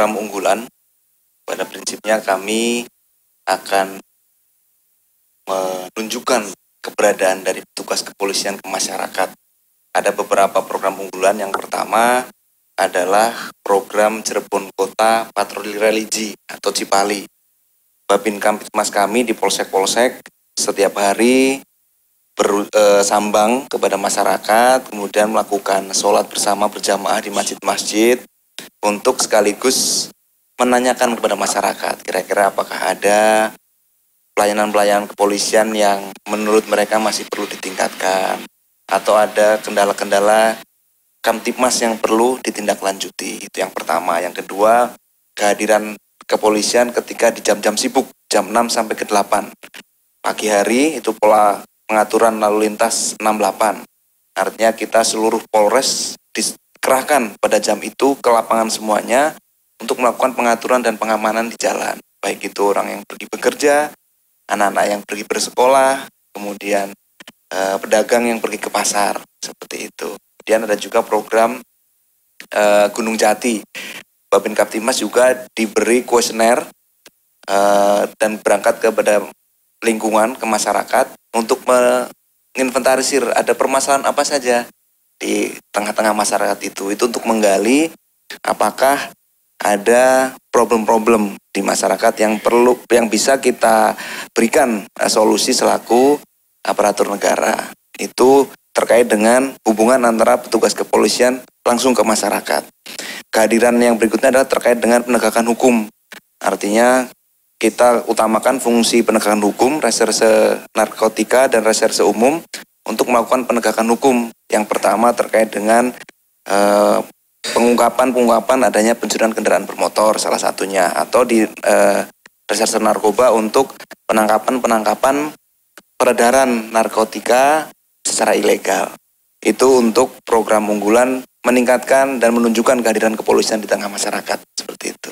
program unggulan. Pada prinsipnya kami akan menunjukkan keberadaan dari petugas kepolisian ke masyarakat. Ada beberapa program unggulan. Yang pertama adalah program Cirebon Kota Patroli Religi atau Cipali. Babin Kamtibmas kami di polsek-polsek setiap hari bersambang kepada masyarakat, kemudian melakukan sholat bersama berjamaah di masjid-masjid untuk sekaligus menanyakan kepada masyarakat kira-kira apakah ada pelayanan-pelayanan kepolisian yang menurut mereka masih perlu ditingkatkan atau ada kendala-kendala Kamtibmas yang perlu ditindaklanjuti. Itu yang pertama. Yang kedua, kehadiran kepolisian ketika di jam-jam sibuk, jam 6 sampai ke 8. Pagi hari itu pola pengaturan lalu lintas 68. Artinya kita seluruh Polres dikerahkan pada jam itu ke lapangan semuanya untuk melakukan pengaturan dan pengamanan di jalan. Baik itu orang yang pergi bekerja, anak-anak yang pergi bersekolah, kemudian pedagang yang pergi ke pasar, seperti itu. Kemudian ada juga program Gunung Jati. Babin Kamtibmas juga diberi kuesioner dan berangkat kepada lingkungan, ke masyarakat untuk menginventarisir ada permasalahan apa saja di tengah-tengah masyarakat itu. Itu untuk menggali apakah ada problem-problem di masyarakat yang bisa kita berikan solusi selaku aparatur negara. Itu terkait dengan hubungan antara petugas kepolisian langsung ke masyarakat. Kehadiran yang berikutnya adalah terkait dengan penegakan hukum. Artinya kita utamakan fungsi penegakan hukum, reserse narkotika dan reserse umum untuk melakukan penegakan hukum. Yang pertama terkait dengan pengungkapan adanya pencurian kendaraan bermotor salah satunya, atau di reserse narkoba untuk penangkapan peredaran narkotika secara ilegal. Itu untuk program unggulan meningkatkan dan menunjukkan kehadiran kepolisian di tengah masyarakat, seperti itu.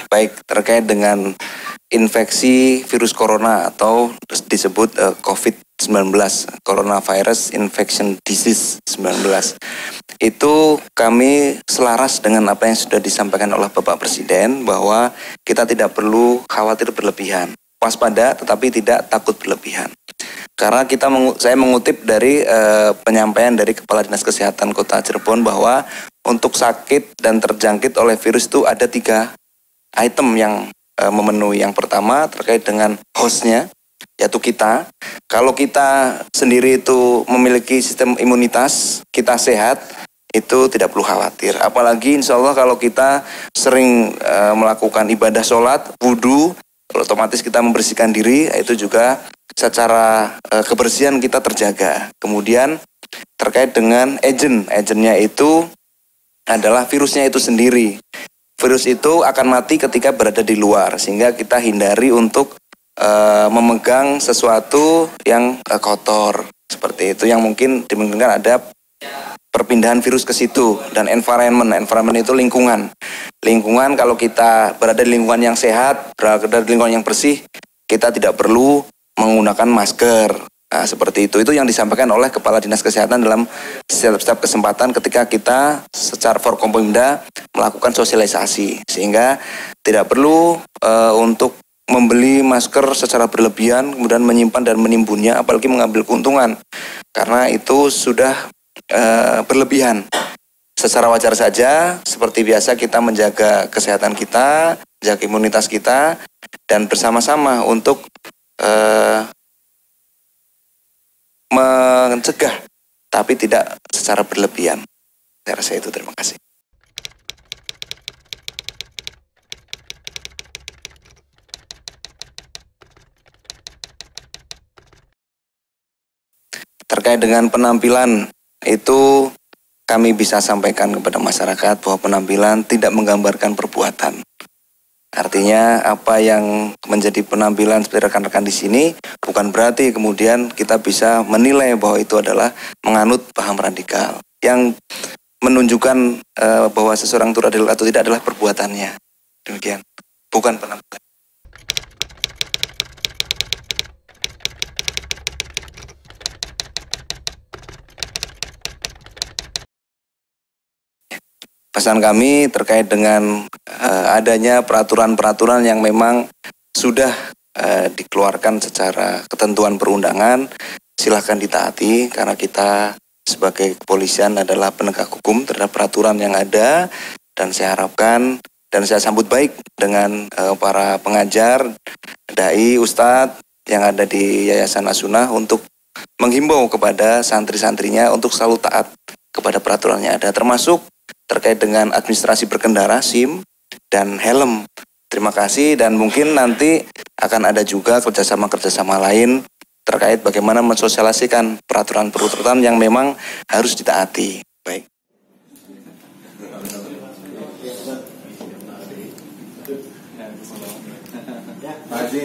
Baik, terkait dengan infeksi virus corona atau disebut COVID-19, Coronavirus Infection Disease 19. Itu kami selaras dengan apa yang sudah disampaikan oleh Bapak Presiden bahwa kita tidak perlu khawatir berlebihan. Waspada tetapi tidak takut berlebihan. Karena saya mengutip dari penyampaian dari Kepala Dinas Kesehatan Kota Cirebon bahwa untuk sakit dan terjangkit oleh virus itu ada 3 item yang memenuhi. Yang pertama terkait dengan hostnya, yaitu kita. Kalau kita sendiri itu memiliki sistem imunitas, kita sehat, itu tidak perlu khawatir. Apalagi insya Allah kalau kita sering melakukan ibadah sholat, wudhu, otomatis kita membersihkan diri, itu juga secara kebersihan kita terjaga. Kemudian terkait dengan agentnya itu adalah virusnya itu sendiri. Virus itu akan mati ketika berada di luar, sehingga kita hindari untuk memegang sesuatu yang kotor, seperti itu, yang mungkin dimungkinkan ada perpindahan virus ke situ. Dan environment itu lingkungan kalau kita berada di lingkungan yang sehat, berada di lingkungan yang bersih, kita tidak perlu menggunakan masker. Nah, seperti itu yang disampaikan oleh Kepala Dinas Kesehatan dalam setiap kesempatan ketika kita secara Forkompimda melakukan sosialisasi, sehingga tidak perlu untuk membeli masker secara berlebihan kemudian menyimpan dan menimbunnya, apalagi mengambil keuntungan, karena itu sudah berlebihan. Secara wajar saja, seperti biasa kita menjaga kesehatan kita, menjaga imunitas kita, dan bersama-sama untuk mencegah, tapi tidak secara berlebihan. Saya rasa itu, terima kasih. Terkait dengan penampilan, itu kami bisa sampaikan kepada masyarakat bahwa penampilan tidak menggambarkan perbuatan. Artinya apa yang menjadi penampilan seperti rekan-rekan di sini bukan berarti kemudian kita bisa menilai bahwa itu adalah menganut paham radikal. Yang menunjukkan bahwa seseorang itu radikal atau tidak adalah perbuatannya. Demikian, bukan penampilan. pembahasan kami terkait dengan adanya peraturan-peraturan yang memang sudah dikeluarkan secara ketentuan perundangan. Silahkan ditaati karena kita sebagai kepolisian adalah penegak hukum terhadap peraturan yang ada, dan saya harapkan dan saya sambut baik dengan para pengajar, dai, ustadz yang ada di Yayasan As-Sunnah untuk menghimbau kepada santri-santrinya untuk selalu taat kepada peraturan yang ada, termasuk terkait dengan administrasi berkendara, SIM, dan helm. Terima kasih, dan mungkin nanti akan ada juga kerjasama-kerjasama lain terkait bagaimana mensosialisasikan peraturan-peraturan yang memang harus ditaati. Baik. Pak Haji,